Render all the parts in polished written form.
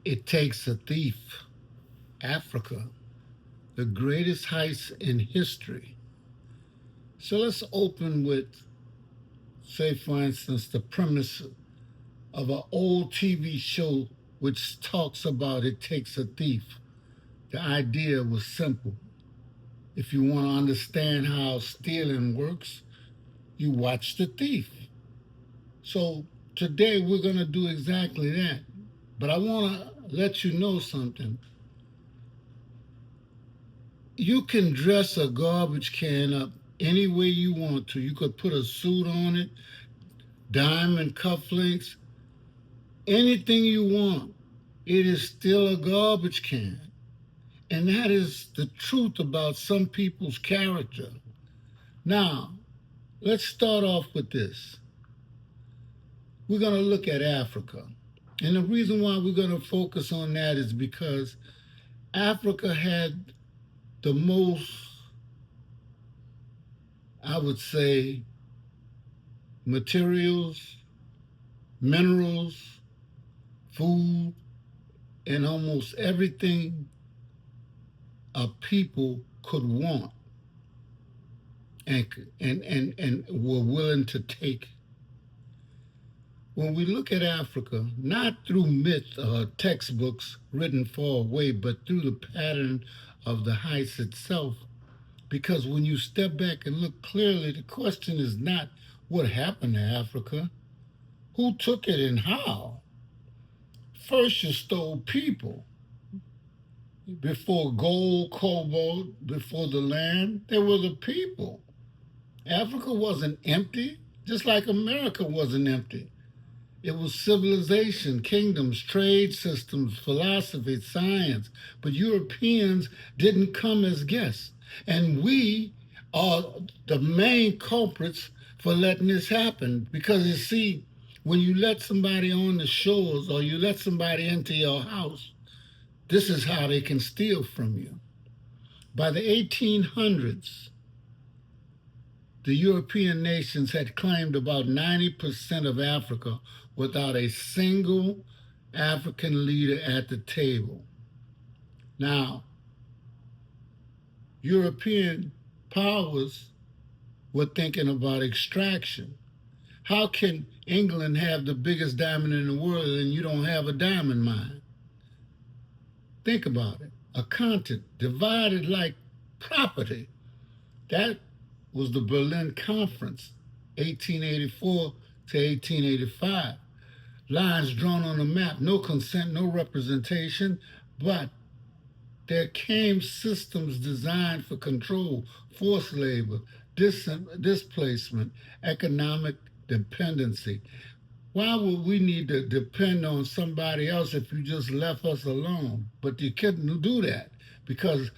It Takes a Thief, Africa, the greatest heist in history. So let's open with, say, for instance, the premise of an old TV show which talks about it takes a thief. The idea was simple. If you want to understand how stealing works, you watch The Thief. So today we're going to do exactly that. But I want to let you know something. You can dress a garbage can up any way you want to. You could put a suit on it, diamond cufflinks, anything you want. It is still a garbage can. And that is the truth about some people's character. Now, let's start off with this. We're going to look at Africa. And the reason why we're going to focus on that is because Africa had the most, I would say, materials, minerals, food, and almost everything a people could want and, and were willing to take. When we look at Africa, not through myth or textbooks written far away, but through the pattern of the heist itself, because when you step back and look clearly, the question is not what happened to Africa, who took it and how. First, you stole people. Before gold, cobalt, before the land, there were the people. Africa wasn't empty, just like America wasn't empty. It was civilization, kingdoms, trade systems, philosophy, science. But Europeans didn't come as guests. And we are the main culprits for letting this happen. Because you see, when you let somebody on the shores or you let somebody into your house, this is how they can steal from you. By the 1800s, the European nations had claimed about 90% of Africa without a single African leader at the table. Now, European powers were thinking about extraction. How can England have the biggest diamond in the world and you don't have a diamond mine? Think about it. A continent divided like property. That was the Berlin Conference, 1884 to 1885. Lines drawn on a map, no consent, no representation, but there came systems designed for control, forced labor, displacement, economic dependency. Why would we need to depend on somebody else if you just left us alone? But you couldn't do that because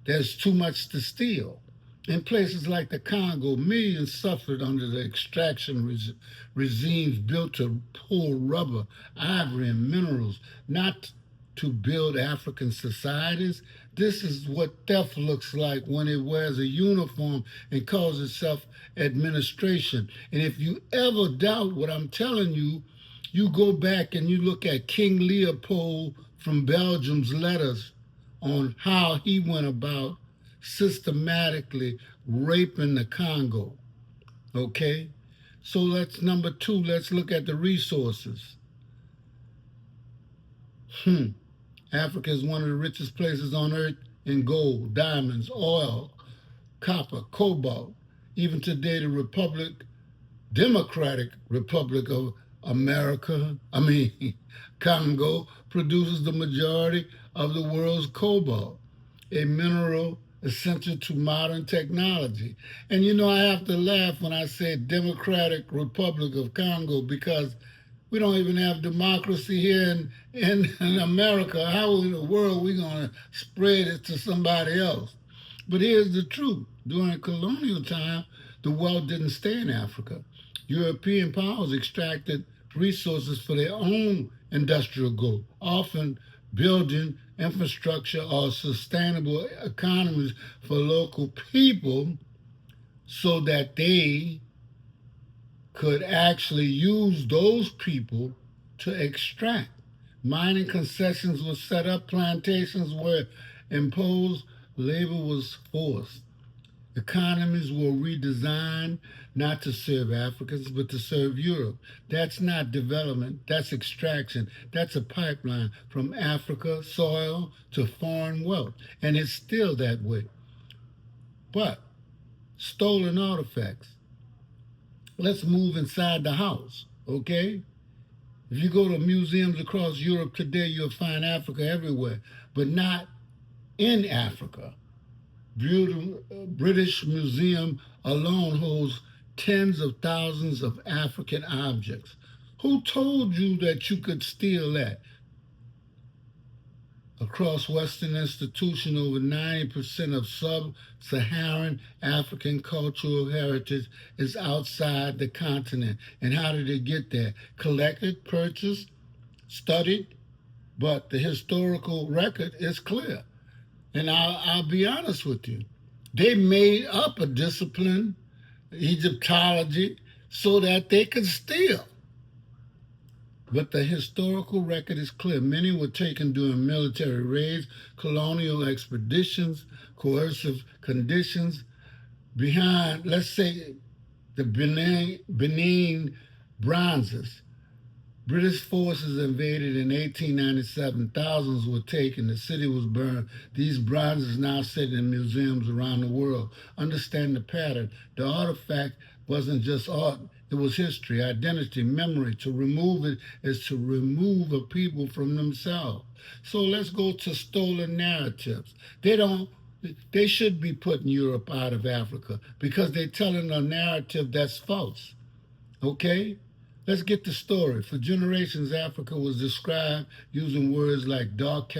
there's too much to steal. In places like the Congo, millions suffered under the extraction regimes built to pull rubber, ivory, and minerals, not to build African societies. This is what theft looks like when it wears a uniform and calls itself administration. And if you ever doubt what I'm telling you, you go back and you look at King Leopold from Belgium's letters on how he went about systematically raping the Congo. Okay? So let's, number two, let's look at the resources. Africa is one of the richest places on earth in gold, diamonds, oil, copper, cobalt. Even today, the Democratic Republic of Congo produces the majority of the world's cobalt, a mineral essential to modern technology. And you know, I have to laugh when I say Democratic Republic of Congo because we don't even have democracy here in America. How in the world are we going to spread it to somebody else? But here's the truth. During colonial time, the wealth didn't stay in Africa. European powers extracted resources for their own industrial growth, often building infrastructure or sustainable economies for local people so that they could actually use those people to extract. Mining concessions were set up, plantations were imposed, labor was forced. Economies were redesigned not to serve Africans, but to serve Europe. That's not development, that's extraction. That's a pipeline from Africa soil to foreign wealth. And it's still that way. But stolen artifacts. Let's move inside the house, okay? If you go to museums across Europe today, you'll find Africa everywhere, but not in Africa. British Museum alone holds tens of thousands of African objects. Who told you that you could steal that? Across Western institutions, over 90% of sub-Saharan African cultural heritage is outside the continent. And how did it get there? Collected, purchased, studied, but the historical record is clear. And I'll be honest with you. They made up a discipline, Egyptology, so that they could steal. But the historical record is clear. Many were taken during military raids, colonial expeditions, coercive conditions. Behind, let's say, the Benin bronzes. British forces invaded in 1897. Thousands were taken. The city was burned. These bronzes now sit in museums around the world. Understand the pattern. The artifact wasn't just art. It was history, identity, memory. To remove it is to remove a people from themselves. So let's go to stolen narratives. They should be putting Europe out of Africa because they're telling a narrative that's false. Okay? Let's get the story. For generations, Africa was described using words like dark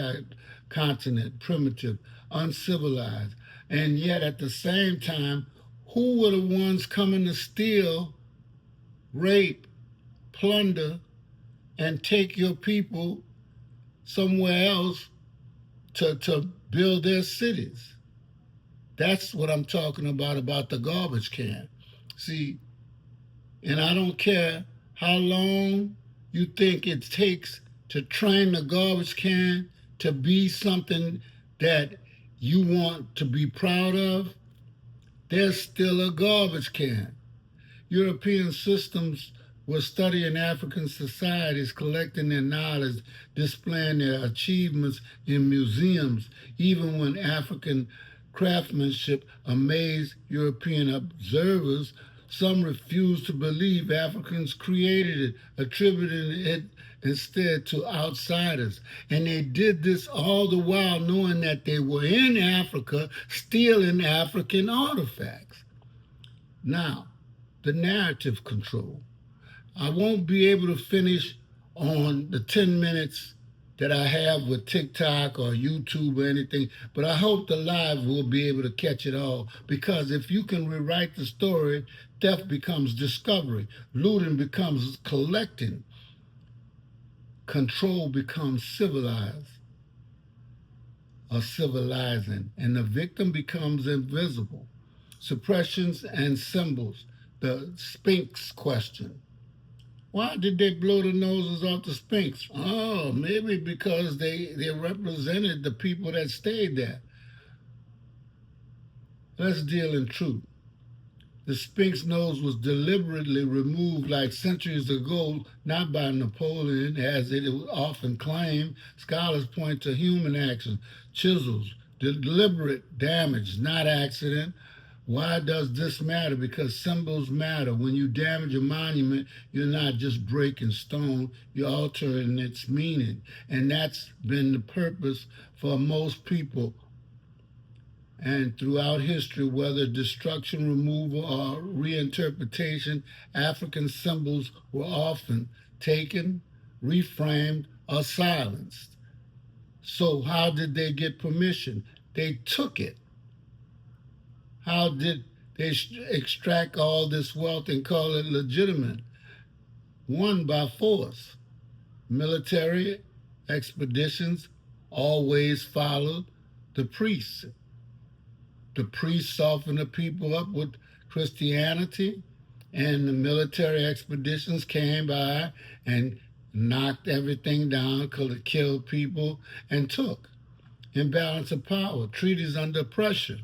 continent, primitive, uncivilized. And yet at the same time, who were the ones coming to steal, rape, plunder, and take your people somewhere else to build their cities? That's what I'm talking about the garbage can. See, and I don't care how long you think it takes to train the garbage can to be something that you want to be proud of, there's still a garbage can. European systems were studying African societies, collecting their knowledge, displaying their achievements in museums, even when African craftsmanship amazed European observers. Some refused to believe Africans created it, attributing it instead to outsiders. And they did this all the while knowing that they were in Africa stealing African artifacts. Now, the narrative control. I won't be able to finish on the 10 minutes that I have with TikTok or YouTube or anything, but I hope the live will be able to catch it all, because if you can rewrite the story, theft becomes discovery, looting becomes collecting, control becomes civilized or civilizing, and the victim becomes invisible. Suppressions and symbols, the Sphinx question. Why did they blow the noses off the Sphinx? Oh, maybe because they represented the people that stayed there. Let's deal in truth. The Sphinx nose was deliberately removed like centuries ago, not by Napoleon, as it was often claimed. Scholars point to human action, chisels, deliberate damage, not accident. Why does this matter? Because symbols matter. When you damage a monument, you're not just breaking stone, you're altering its meaning. And that's been the purpose for most people. And throughout history, whether destruction, removal, or reinterpretation, African symbols were often taken, reframed, or silenced. So how did they get permission? They took it. How did they extract all this wealth and call it legitimate? One, by force. Military expeditions always followed the priests. The priests softened the people up with Christianity, and the military expeditions came by and knocked everything down, killed people, and took. Imbalance of power, treaties under pressure.